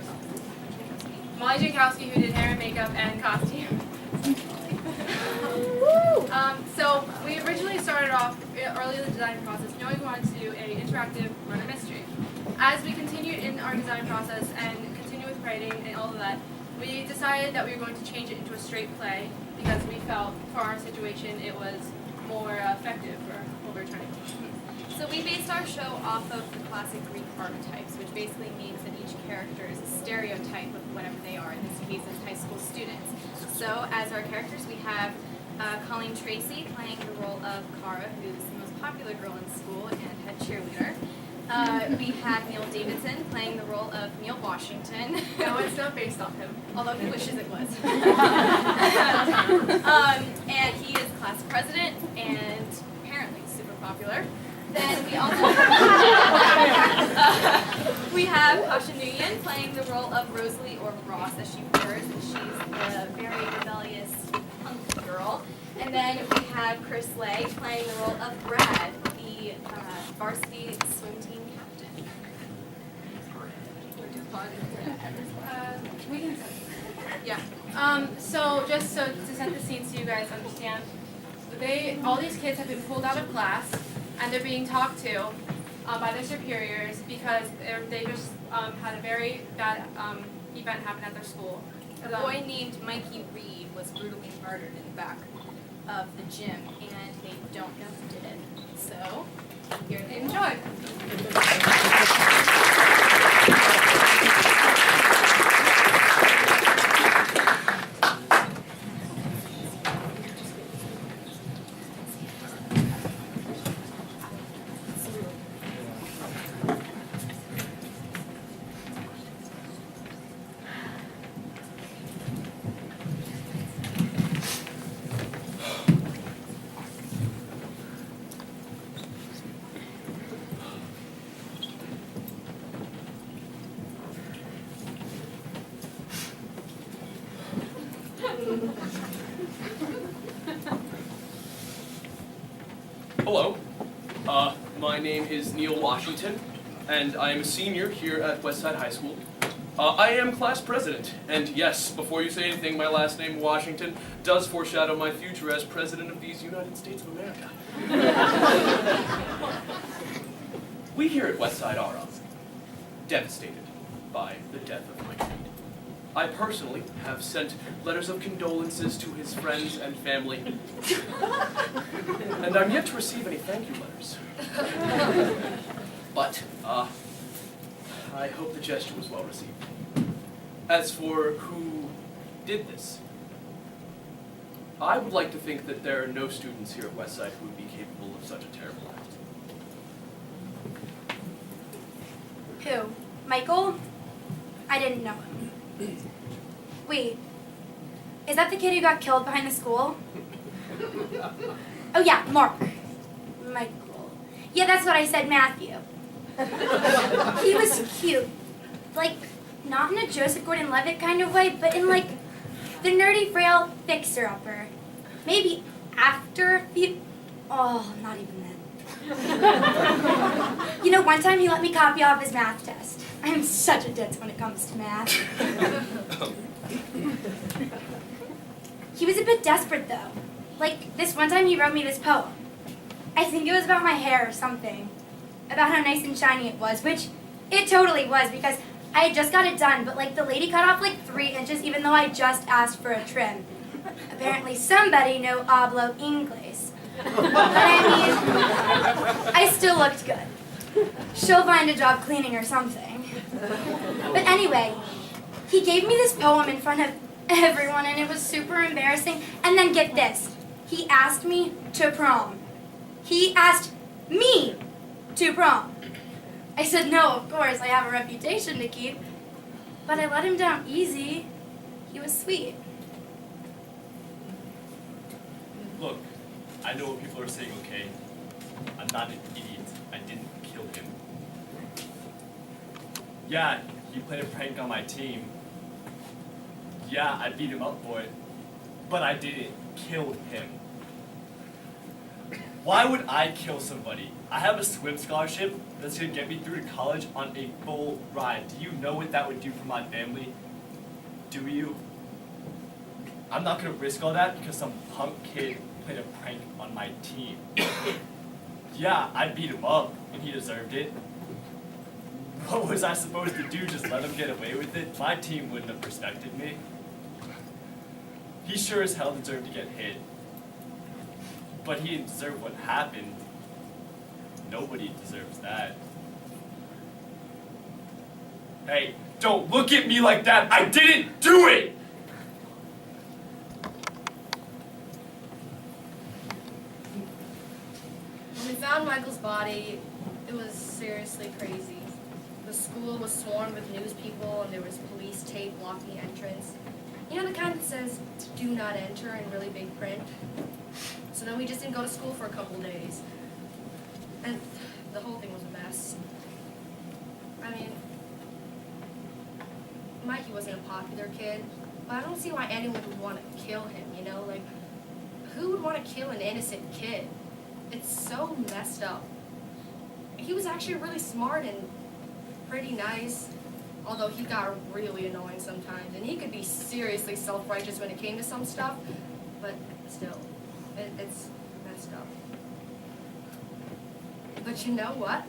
others. Molly Jankowski, who did hair and makeup and costume. So we originally started off early in the design process knowing we wanted to do an interactive murder mystery. As we continued in our design process and continued with writing and all of that, we decided that we were going to change it into a straight play because we felt for our situation it was more effective for what we were trying to do. So we based our show off of the classic Greek archetypes, which basically means that each character is a stereotype of whatever they are. In this case, it's high school students. So as our characters, we have Colleen Tracy playing the role of Cara, who's the most popular girl in school and head cheerleader. We had Neal Davidson playing the role of Neal Washington. No, it's not based off him. Although he wishes it was. And he is class president and apparently super popular. Then we also we have Pasha Nguyen playing the role of Rosalie, or Ross as she prefers, and she's the very rebellious punk girl. And then we have Chris Lay playing the role of Brad, the varsity swim team captain. We can. Yeah. So just so to set the scene so you guys understand, all these kids have been pulled out of class and they're being talked to by their superiors because they just had a very bad event happen at their school. A boy named Mikey Reed was brutally murdered in the back of the gym, and they don't know who did it. So, here they Enjoy. Hello, my name is Neal Washington, and I am a senior here at Westside High School. I am class president, and yes, before you say anything, my last name, Washington, does foreshadow my future as president of these United States of America. We here at Westside are devastated by the death of Mike Reed. I personally have sent letters of condolences to his friends and family, and I'm yet to receive any thank you letters. But, I hope the gesture was well received. As for who did this, I would like to think that there are no students here at Westside who would be capable of such a terrible act. Who? Michael? I didn't know him. Wait, is that the kid who got killed behind the school? Oh yeah, Mark. Michael. Yeah, that's what I said, Matthew. He was cute. Like, not in a Joseph Gordon-Levitt kind of way, but in like the nerdy, frail fixer-upper. Maybe after the... Oh, not even then. You know, one time he let me copy off his math test. I'm such a ditz when it comes to math. He was a bit desperate, though. Like, this one time he wrote me this poem. I think it was about my hair or something. About how nice and shiny it was, which it totally was, because I had just got it done, but, like, the lady cut off, like, 3 inches, even though I just asked for a trim. Apparently somebody no hablo inglés. But I mean, I still looked good. She'll find a job cleaning or something. But anyway, he gave me this poem in front of everyone, and it was super embarrassing. And then get this, he asked me to prom. He asked me to prom. I said, no, of course, I have a reputation to keep. But I let him down easy. He was sweet. Look, I know what people are saying, okay? I'm not an idiot. I didn't kill him. Yeah, he played a prank on my team. Yeah, I beat him up for it. But I didn't kill him. Why would I kill somebody? I have a swim scholarship that's gonna get me through to college on a full ride. Do you know what that would do for my family? Do you? I'm not gonna risk all that because some punk kid played a prank on my team. Yeah, I beat him up, and he deserved it. What was I supposed to do, just let him get away with it? My team wouldn't have respected me. He sure as hell deserved to get hit. But he didn't deserve what happened. Nobody deserves that. Hey, don't look at me like that! I didn't do it! When we found Michael's body, it was seriously crazy. The school was swarmed with news people, and there was police tape blocking the entrance. You know, the kind that says, "Do not enter" in really big print. So then we just didn't go to school for a couple of days. And the whole thing was a mess. I mean, Mikey wasn't a popular kid, but I don't see why anyone would want to kill him, you know? Like, who would want to kill an innocent kid? It's so messed up. He was actually really smart and pretty nice, although he got really annoying sometimes, and he could be seriously self-righteous when it came to some stuff, but still, it's messed up. But you know what?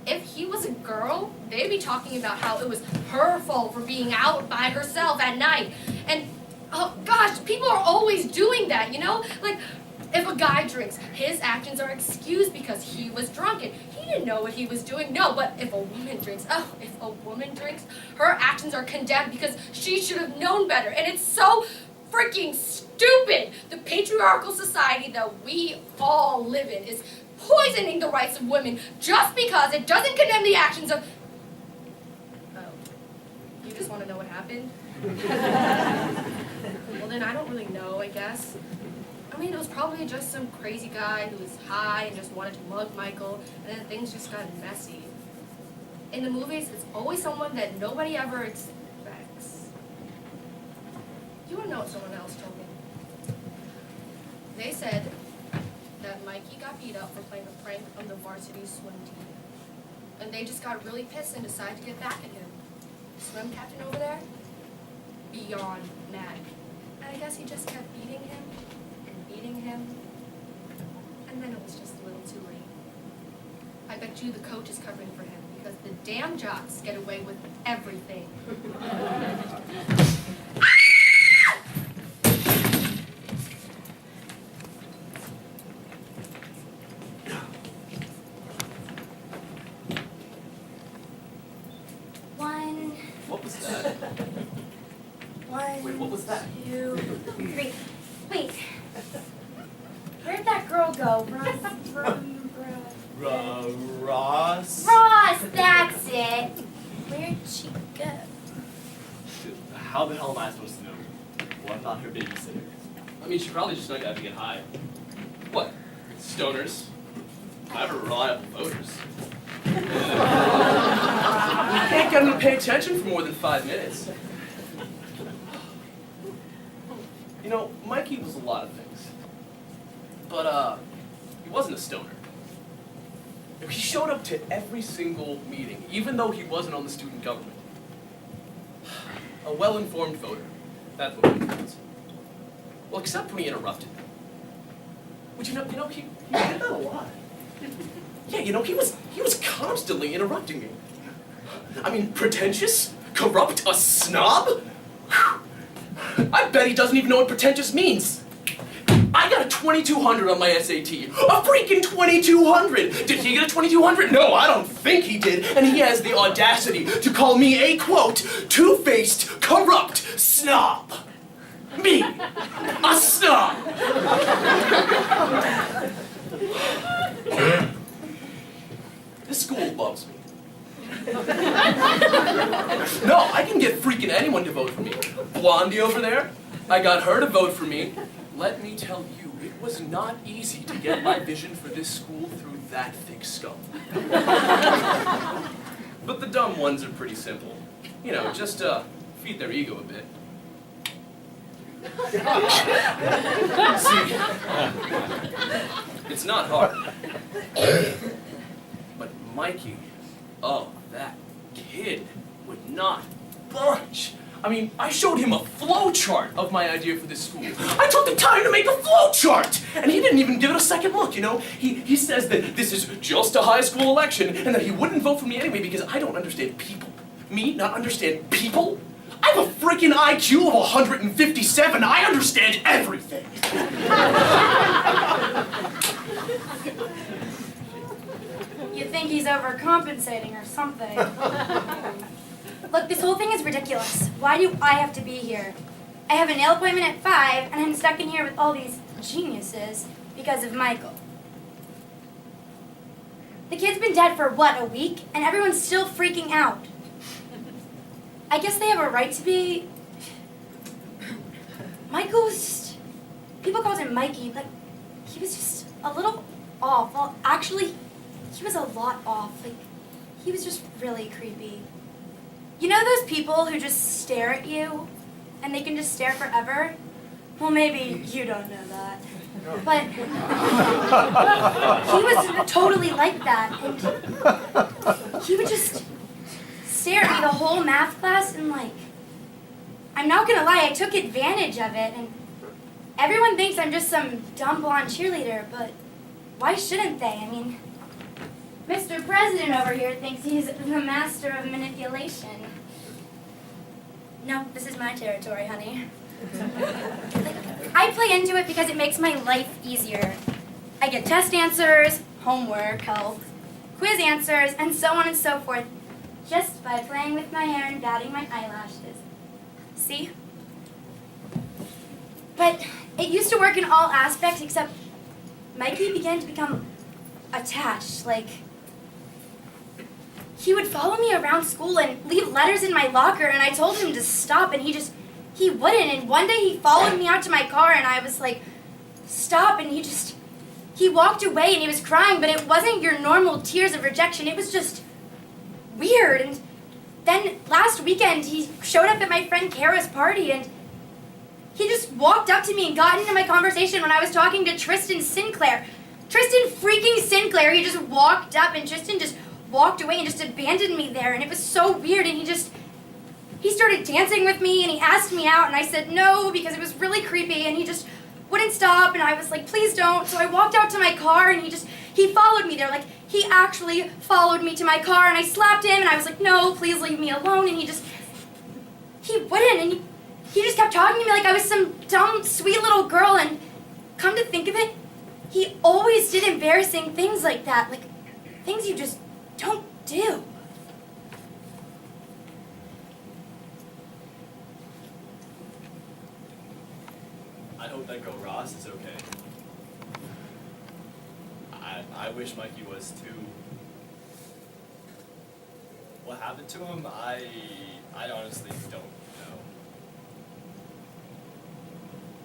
If he was a girl, they'd be talking about how it was her fault for being out by herself at night. And, oh gosh, people are always doing that, you know? Like, if a guy drinks, his actions are excused because he was drunk and he didn't know what he was doing. No, but if a woman drinks, her actions are condemned because she should have known better. And it's so freaking stupid. The patriarchal society that we all live in is poisoning the rights of women just because it doesn't condemn the actions of... Oh, you just want to know what happened? Well, then I don't really know, I guess. I mean, it was probably just some crazy guy who was high and just wanted to mug Michael, and then things just got messy. In the movies, it's always someone that nobody ever expects. You want to know what someone else told me? They said that Mikey got beat up for playing a prank on the varsity swim team. And they just got really pissed and decided to get back at him. The swim captain over there, beyond mad. And I guess he just kept beating him, and then it was just a little too late. I bet you the coach is covering for him because the damn jocks get away with everything. One, What was that? one, Wait, what was that? 2, 3. Wait. Where'd that girl go? Ross? Ross, that's it. Where'd she go? How the hell am I supposed to know? Well, I'm not her babysitter. I mean, she probably just snuck out to get high. What? Stoners? Never reliable voters. You can't get them to pay attention for more than 5 minutes. You know, Mikey was a lot of things. But, he wasn't a stoner. He showed up to every single meeting, even though he wasn't on the student government. A well-informed voter. That's what he was. Well, except when he interrupted. Which, he did that a lot. Yeah, he was constantly interrupting me. I mean, pretentious? Corrupt? A snob? I bet he doesn't even know what pretentious means. I got a 2200 on my SAT. A freaking 2200! Did he get a 2200? No, I don't think he did. And he has the audacity to call me a, quote, two-faced, corrupt snob. Me, a snob. This school loves me. No, I can get freaking anyone to vote for me. Blondie over there, I got her to vote for me. Let me tell you, it was not easy to get my vision for this school through that thick skull. But the dumb ones are pretty simple. Just feed their ego a bit. See, It's not hard. But Mikey, oh, that kid would not budge. I mean, I showed him a flow chart of my idea for this school. I took the time to make a flow chart, and he didn't even give it a second look, you know? He says that this is just a high school election, and that he wouldn't vote for me anyway because I don't understand people. Me not understand people? I have a freaking IQ of 157. I understand everything. You think he's overcompensating or something. Look, this whole thing is ridiculous. Why do I have to be here? I have a nail appointment at 5, and I'm stuck in here with all these geniuses because of Michael. The kid's been dead for, what, a week? And everyone's still freaking out. I guess they have a right to be. Michael was just, people called him Mikey, but he was just a little off. Well, actually, he was a lot off. Like, he was just really creepy. You know those people who just stare at you, and they can just stare forever? Well, maybe you don't know that. But he was totally like that, and he would just stare at me the whole math class, and like, I'm not gonna lie, I took advantage of it, and everyone thinks I'm just some dumb blonde cheerleader, but why shouldn't they? I mean, Mr. President over here thinks he's the master of manipulation. No, this is my territory, honey. I play into it because it makes my life easier. I get test answers, homework, help, quiz answers, and so on and so forth, just by playing with my hair and batting my eyelashes. See? But it used to work in all aspects, except Mikey began to become attached. Like, he would follow me around school and leave letters in my locker, and I told him to stop, and he wouldn't. And one day he followed me out to my car, and I was like, stop, and he walked away, and he was crying, but it wasn't your normal tears of rejection. It was just weird. And then last weekend, he showed up at my friend Kara's party, and he just walked up to me and got into my conversation when I was talking to Tristan Sinclair. Tristan freaking Sinclair, he just walked up, and Tristan just walked away and just abandoned me there, and it was so weird, and he started dancing with me, and he asked me out, and I said no, because it was really creepy, and he just wouldn't stop, and I was like, please don't. So I walked out to my car, and he followed me there. Like, he actually followed me to my car, and I slapped him, and I was like, no, please leave me alone, and he wouldn't, and he just kept talking to me like I was some dumb, sweet little girl, and come to think of it, he always did embarrassing things like that, like things you just don't do. I hope that girl Ross is okay. I wish Mikey was too. What happened to him, I honestly don't know.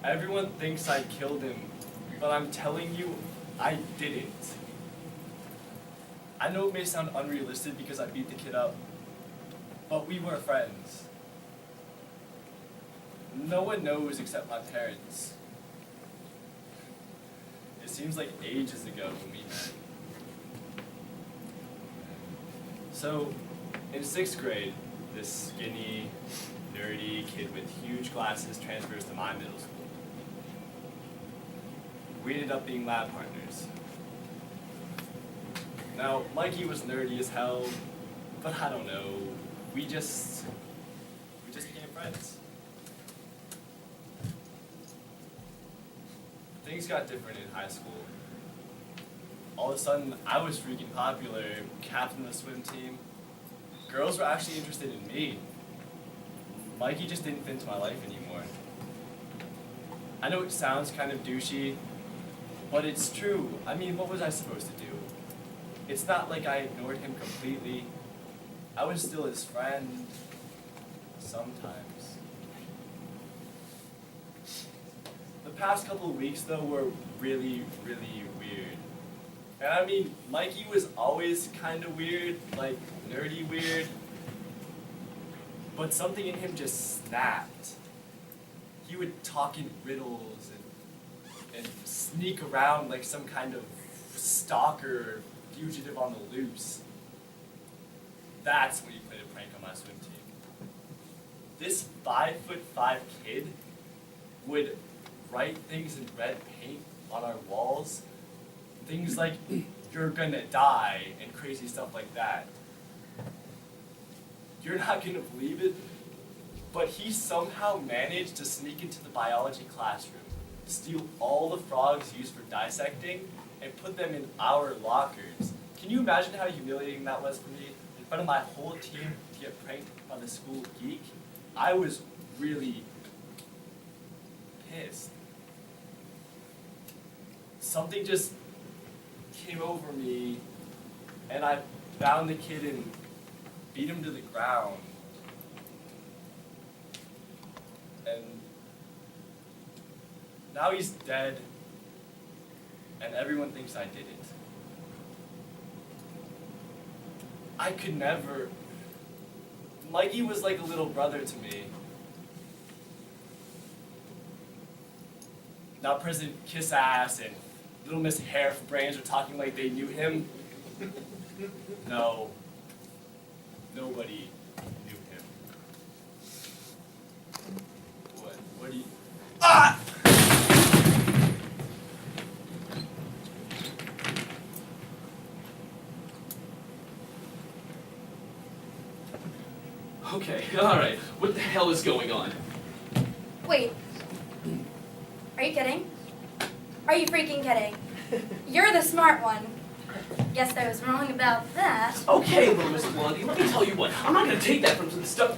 Everyone thinks I killed him, but I'm telling you, I didn't. I know it may sound unrealistic because I beat the kid up, but we were friends. No one knows except my parents. It seems like ages ago when we met. So, in 6th grade, this skinny, nerdy kid with huge glasses transfers to my middle school. We ended up being lab partners. Now, Mikey was nerdy as hell, but I don't know, we just became friends. Things got different in high school. All of a sudden, I was freaking popular, captain of the swim team. Girls were actually interested in me. Mikey just didn't fit into my life anymore. I know it sounds kind of douchey, but it's true. I mean, what was I supposed to do? It's not like I ignored him completely. I was still his friend, sometimes. The past couple of weeks, though, were really, really weird. And I mean, Mikey was always kind of weird, like nerdy weird. But something in him just snapped. He would talk in riddles and sneak around like some kind of stalker fugitive on the loose. That's when you played a prank on my swim team. This 5'5" kid would write things in red paint on our walls. Things like, "You're gonna die," and crazy stuff like that. You're not gonna believe it, but he somehow managed to sneak into the biology classroom, steal all the frogs used for dissecting, and put them in our lockers. Can you imagine how humiliating that was for me? In front of my whole team to get pranked by the school geek? I was really pissed. Something just came over me, and I found the kid and beat him to the ground. And now he's dead, and everyone thinks I did it. I could never. Mikey was like a little brother to me. Now President Kiss Ass and Little Miss Hairbrains are talking like they knew him. No. Nobody knew him. What do you... Ah! Okay, alright. What the hell is going on? Wait. Are you kidding? Are you freaking kidding? You're the smart one. Guess I was wrong about that. Okay, little Miss Blondie, let me tell you what. I'm not gonna take that from the stuff.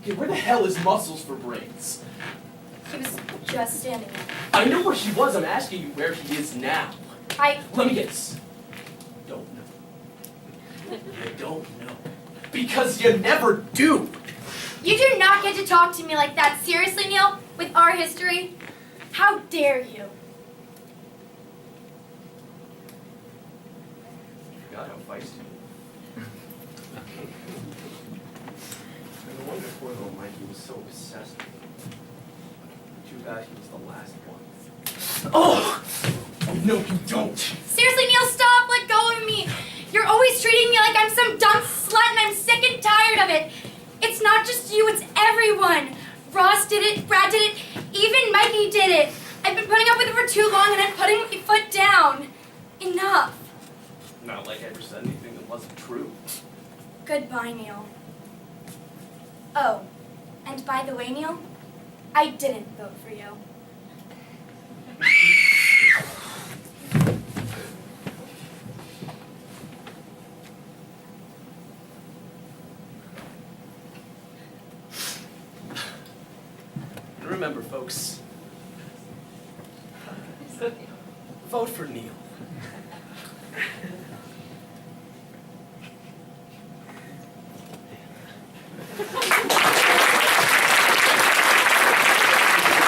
Okay, where the hell is muscles for brains? He was just standing there. I know where he was. I'm asking you where he is now. Let me guess. Don't know. You don't know. Because you never do. You do not get to talk to me like that. Seriously, Neal? With our history? How dare you? I forgot how feisty. No wonder poor little Mikey was so obsessed with him. Too bad he was the last one. Oh! No, you don't. Seriously, Neal, stop! Let go of me! You're always treating me like I'm some dumb slut and I'm sick and tired of it. It's not just you, it's everyone. Ross did it, Brad did it, even Mikey did it. I've been putting up with it for too long and I'm putting my foot down. Enough. Not like I ever said anything that wasn't true. Goodbye, Neal. Oh, and by the way, Neal, I didn't vote for you. Remember, folks, vote for Neal.